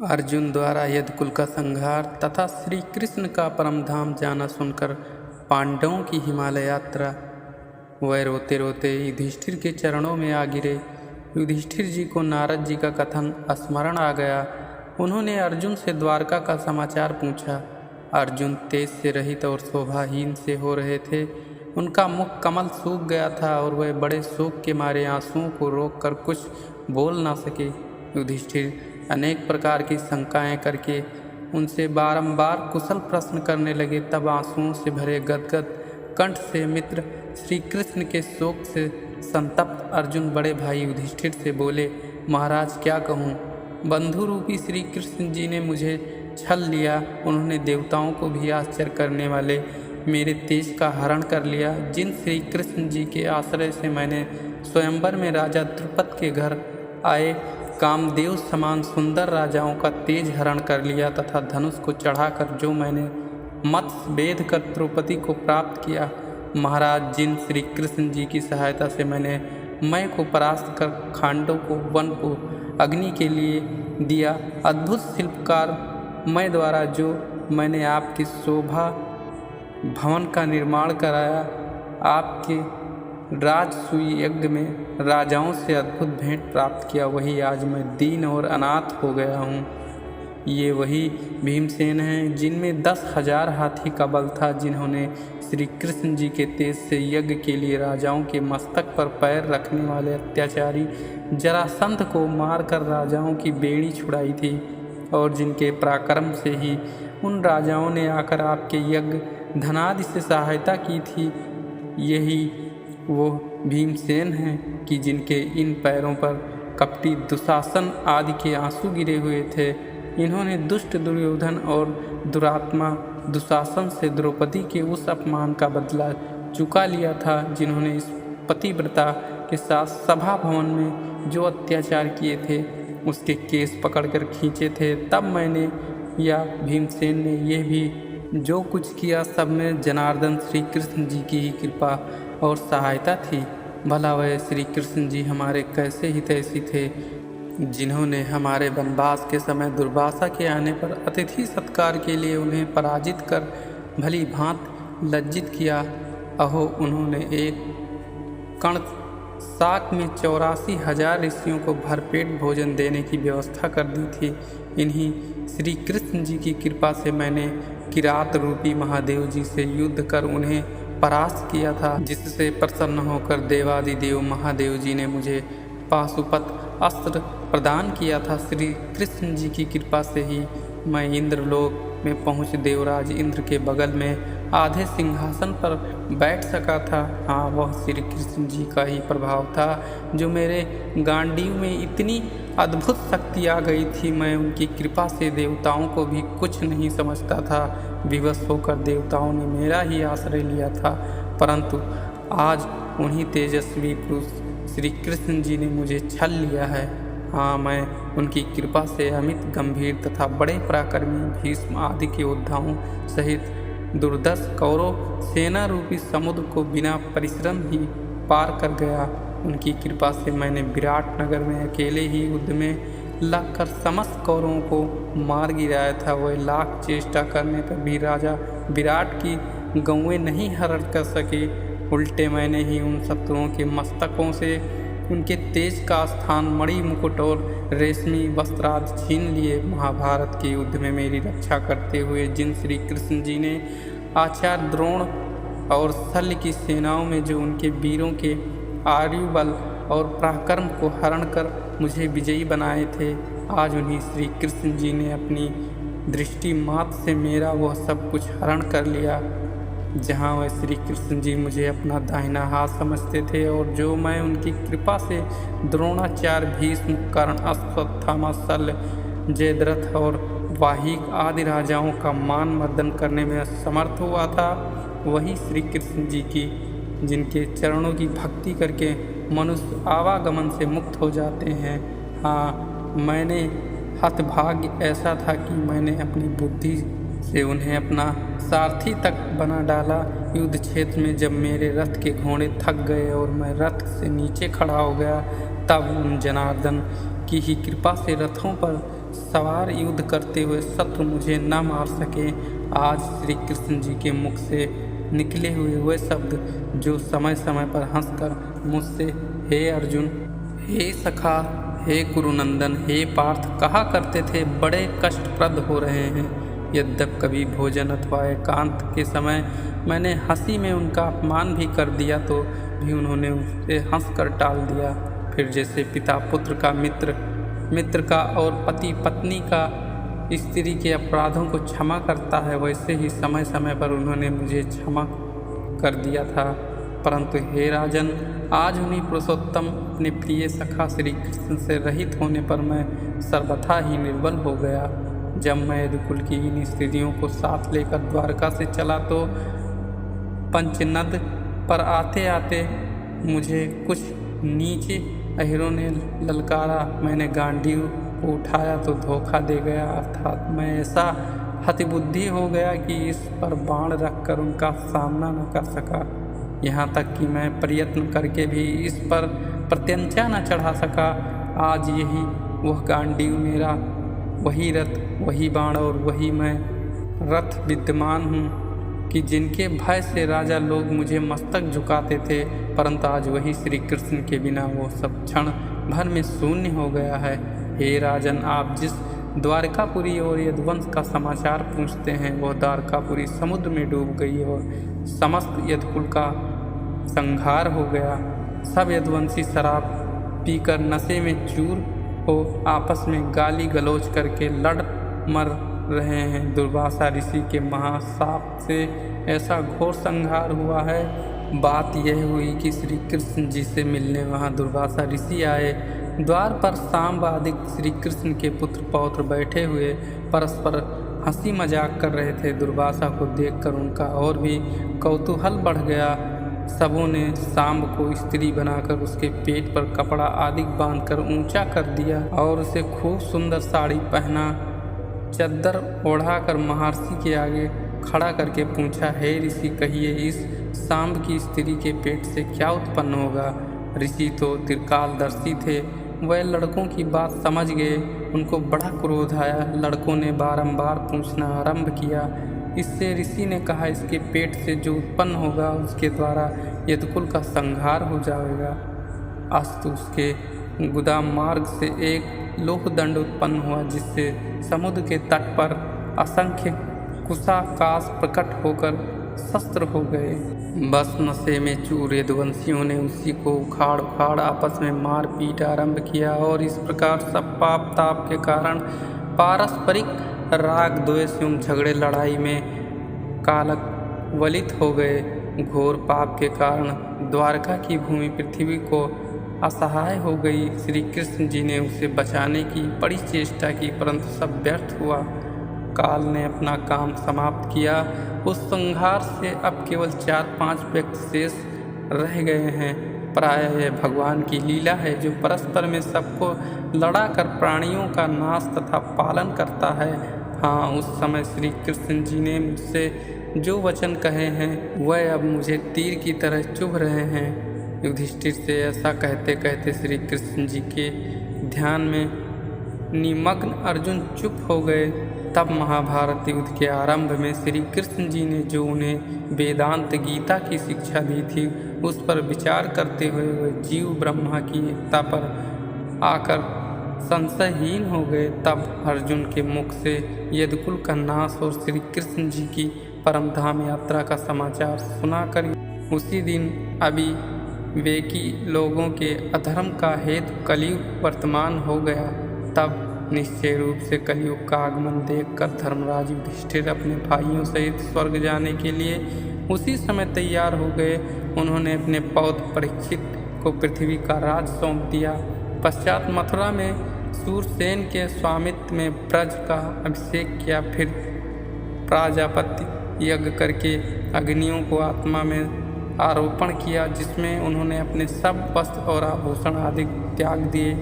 अर्जुन द्वारा यदकुल का संहार तथा श्री कृष्ण का परमधाम जाना सुनकर पांडवों की हिमालय यात्रा। वह रोते रोते युधिष्ठिर के चरणों में आ गिरे। युधिष्ठिर जी को नारद जी का कथन स्मरण आ गया। उन्होंने अर्जुन से द्वारका का समाचार पूछा। अर्जुन तेज से रहित और शोभाहीन से हो रहे थे। उनका मुख कमल सूख गया था और वह बड़े शोक के मारे आंसुओं को रोककर कुछ बोल ना सके। युधिष्ठिर अनेक प्रकार की शंकाएं करके उनसे बारंबार कुशल प्रश्न करने लगे। तब आंसुओं से भरे गदगद कंठ से मित्र श्री कृष्ण के शोक से संतप्त अर्जुन बड़े भाई युधिष्ठिर से बोले, महाराज क्या कहूँ, बंधु रूपी श्री कृष्ण जी ने मुझे छल लिया। उन्होंने देवताओं को भी आश्चर्य करने वाले मेरे तेज का हरण कर लिया। जिन श्री कृष्ण जी के आश्रय से मैंने स्वयंवर में राजा द्रुपद के घर आए कामदेव समान सुंदर राजाओं का तेज हरण कर लिया तथा धनुष को चढ़ाकर जो मैंने मत्स्य वेद कर द्रौपदी को प्राप्त किया। महाराज, जिन श्री कृष्ण जी की सहायता से मैंने मय को परास्त कर खांडों को वन को अग्नि के लिए दिया, अद्भुत शिल्पकार मय द्वारा जो मैंने आपकी शोभा भवन का निर्माण कराया, आपके राजसूय यज्ञ में राजाओं से अद्भुत भेंट प्राप्त किया, वही आज मैं दीन और अनाथ हो गया हूँ। ये वही भीमसेन हैं जिनमें 10,000 हाथी का बल था, जिन्होंने श्री कृष्ण जी के तेज से यज्ञ के लिए राजाओं के मस्तक पर पैर रखने वाले अत्याचारी जरासंध को मारकर राजाओं की बेड़ी छुड़ाई थी, और जिनके पराक्रम से ही उन राजाओं ने आकर आपके यज्ञ धनादि से सहायता की थी। यही वो भीमसेन हैं कि जिनके इन पैरों पर कपटी दुशासन आदि के आंसू गिरे हुए थे। इन्होंने दुष्ट दुर्योधन और दुरात्मा दुशासन से द्रौपदी के उस अपमान का बदला चुका लिया था, जिन्होंने इस पतिव्रता के साथ सभा भवन में जो अत्याचार किए थे उसके केस पकड़कर खींचे थे। तब मैंने या भीमसेन ने यह भी जो कुछ किया, सब में जनार्दन श्री कृष्ण जी की ही कृपा और सहायता थी। भला वह श्री कृष्ण जी हमारे कैसे हितैषी थे, जिन्होंने हमारे वनवास के समय दुर्वासा के आने पर अतिथि सत्कार के लिए उन्हें पराजित कर भली भांति लज्जित किया। अहो, उन्होंने एक कण साक में 84,000 ऋषियों को भरपेट भोजन देने की व्यवस्था कर दी थी। इन्हीं श्री कृष्ण जी की कृपा से मैंने किरात रूपी महादेव जी से युद्ध कर उन्हें परास्त किया था, जिससे प्रसन्न होकर देवादिदेव महादेव जी ने मुझे पाशुपत अस्त्र प्रदान किया था। श्री कृष्ण जी की कृपा से ही मैं इंद्रलोक में पहुँच देवराज इंद्र के बगल में आधे सिंहासन पर बैठ सका था। हाँ, वह श्री कृष्ण जी का ही प्रभाव था जो मेरे गांडीव में इतनी अद्भुत शक्ति आ गई थी। मैं उनकी कृपा से देवताओं को भी कुछ नहीं समझता था। विवश होकर देवताओं ने मेरा ही आश्रय लिया था, परंतु आज उन्हीं तेजस्वी पुरुष श्री कृष्ण जी ने मुझे छल लिया है। हाँ, मैं उनकी कृपा से अमित गंभीर तथा बड़े पराक्रमी भीष्म आदि के योद्धाओं सहित दुर्दश कौरव सेना रूपी समुद्र को बिना परिश्रम ही पार कर गया। उनकी कृपा से मैंने विराट नगर में अकेले ही युद्ध में लगकर समस्त कौरवों को मार गिराया था। वह लाख चेष्टा करने पर भी राजा विराट की गौएं नहीं हरण कर सके। उल्टे मैंने ही उन शत्रुओं के मस्तकों से उनके तेज का स्थान मणि मुकुट और रेशमी वस्त्रादि छीन लिए। महाभारत के युद्ध में मेरी रक्षा करते हुए जिन श्री कृष्ण जी ने आचार्य द्रोण और शल्य की सेनाओं में जो उनके वीरों के आयुबल और पराक्रम को हरण कर मुझे विजयी बनाए थे, आज उन्हीं श्री कृष्ण जी ने अपनी दृष्टि मात्र से मेरा वह सब कुछ हरण कर लिया। जहाँ वह श्री कृष्ण जी मुझे अपना दाहिना हाथ समझते थे और जो मैं उनकी कृपा से द्रोणाचार्य, भीष्म, कर्ण, अश्वत्थामा, शल्य, जयद्रथ और वाहिक आदि राजाओं का मान मर्दन करने में समर्थ हुआ था, वही श्री कृष्ण जी की, जिनके चरणों की भक्ति करके मनुष्य आवागमन से मुक्त हो जाते हैं। हाँ, मैंने हतभाग्य ऐसा था कि मैंने अपनी बुद्धि से उन्हें अपना सारथी तक बना डाला। युद्ध क्षेत्र में जब मेरे रथ के घोड़े थक गए और मैं रथ से नीचे खड़ा हो गया, तब उन जनार्दन की ही कृपा से रथों पर सवार युद्ध करते हुए शत्रु मुझे न मार सके। आज श्री कृष्ण जी के मुख से निकले हुए वे शब्द जो समय समय पर हंसकर मुझसे हे अर्जुन, हे सखा, हे कुरुनंदन, हे पार्थ कहा करते थे, बड़े कष्टप्रद हो रहे हैं। यद्यपि कभी भोजन अथवा एकांत के समय मैंने हंसी में उनका अपमान भी कर दिया तो भी उन्होंने उसे हंसकर टाल दिया। फिर जैसे पिता पुत्र का, मित्र का और पति पत्नी का स्त्री के अपराधों को क्षमा करता है, वैसे ही समय समय पर उन्होंने मुझे क्षमा कर दिया था। परंतु हे राजन, आज उन्हीं पुरुषोत्तम अपने प्रिय सखा श्री कृष्ण से रहित होने पर मैं सर्वथा ही निर्बल हो गया। जब मैं यदुकुल की इन स्त्रियों को साथ लेकर द्वारका से चला तो पंचनद पर आते आते मुझे कुछ नीचे अहिरों ने ललकारा। मैंने गांडीव को उठाया तो धोखा दे गया, अर्थात मैं ऐसा हतिबुद्धि हो गया कि इस पर बाण रखकर उनका सामना न कर सका। यहाँ तक कि मैं प्रयत्न करके भी इस पर प्रत्यंचा न चढ़ा सका। आज यही वह गांडीव मेरा, वही रथ, वही बाण और वही मैं रथ विद्यमान हूँ कि जिनके भय से राजा लोग मुझे मस्तक झुकाते थे, परंतु आज वही श्री कृष्ण के बिना वो सब क्षण भर में शून्य हो गया है। हे राजन, आप जिस द्वारकापुरी और यदुवंश का समाचार पूछते हैं, वह द्वारकापुरी समुद्र में डूब गई और समस्त यदुकुल का संहार हो गया। सब यदुवंशी शराब पीकर नशे में चूर हो आपस में गाली गलौज करके लड़ मर रहे हैं। दुर्वासा ऋषि के महासाप से ऐसा घोर संहार हुआ है। बात यह हुई कि श्री कृष्ण जी से मिलने वहाँ दुर्वासा ऋषि आए। द्वार पर सांब आदि श्री कृष्ण के पुत्र पौत्र बैठे हुए परस्पर हंसी मजाक कर रहे थे। दुर्वासा को देखकर उनका और भी कौतूहल बढ़ गया। सबों ने सांब को स्त्री बनाकर उसके पेट पर कपड़ा आदि बांधकर ऊंचा कर दिया और उसे खूब सुंदर साड़ी पहना, चद्दर ओढ़ाकर महर्षि के आगे खड़ा करके पूछा, हे ऋषि, कहिए इस सांब की स्त्री के पेट से क्या उत्पन्न होगा। ऋषि तो त्रिकालदर्शी थे, वह लड़कों की बात समझ गए। उनको बड़ा क्रोध आया। लड़कों ने बारंबार पूछना आरंभ किया। इससे ऋषि ने कहा, इसके पेट से जो उत्पन्न होगा उसके द्वारा यदुकुल का संहार हो जाएगा। अस्तु उसके गुदाम मार्ग से एक लोहदंड उत्पन्न हुआ, जिससे समुद्र के तट पर असंख्य कुशाकाश प्रकट होकर शस्त्र हो गए। बस नशे में चूर यदुवंशियों ने उसी को उखाड़ उखाड़ आपस में मार पीट आरंभ किया और इस प्रकार सब पाप ताप के कारण पारस्परिक राग द्वेष एवं झगड़े लड़ाई में कालक वलित हो गए। घोर पाप के कारण द्वारका की भूमि पृथ्वी को असहाय हो गई। श्री कृष्ण जी ने उसे बचाने की बड़ी चेष्टा की, परंतु सब व्यर्थ हुआ। काल ने अपना काम समाप्त किया। उस संहार से अब केवल 4-5 व्यक्ति शेष रह गए हैं। प्रायः यह भगवान की लीला है, जो परस्पर में सबको लड़ाकर प्राणियों का नाश तथा पालन करता है। हाँ, उस समय श्री कृष्ण जी ने मुझसे जो वचन कहे हैं वह अब मुझे तीर की तरह चुभ रहे हैं। युधिष्ठिर से ऐसा कहते कहते श्री कृष्ण जी के ध्यान में निमग्न अर्जुन चुप हो गए। तब महाभारत युद्ध के आरंभ में श्री कृष्ण जी ने जो उन्हें वेदांत गीता की शिक्षा दी थी, उस पर विचार करते हुए वह जीव ब्रह्मा की एकता पर आकर संशयहीन हो गए। तब अर्जुन के मुख से यदुकुल का नाश और श्री कृष्ण जी की परमधाम यात्रा का समाचार सुनाकर उसी दिन अविवेकी लोगों के अधर्म का हेतु कलयुग वर्तमान हो गया। तब निश्चय रूप से कलयुग का आगमन देखकर धर्मराज युधिष्ठिर अपने भाइयों सहित स्वर्ग जाने के लिए उसी समय तैयार हो गए। उन्होंने अपने पौत्र परीक्षित को पृथ्वी का राज सौंप दिया। पश्चात मथुरा में सूरसेन के स्वामित्व में ब्रज का अभिषेक किया। फिर प्राजापत्य यज्ञ करके अग्नियों को आत्मा में आरोपण किया, जिसमें उन्होंने अपने सब वस्त्र और आभूषण आदि त्याग दिए।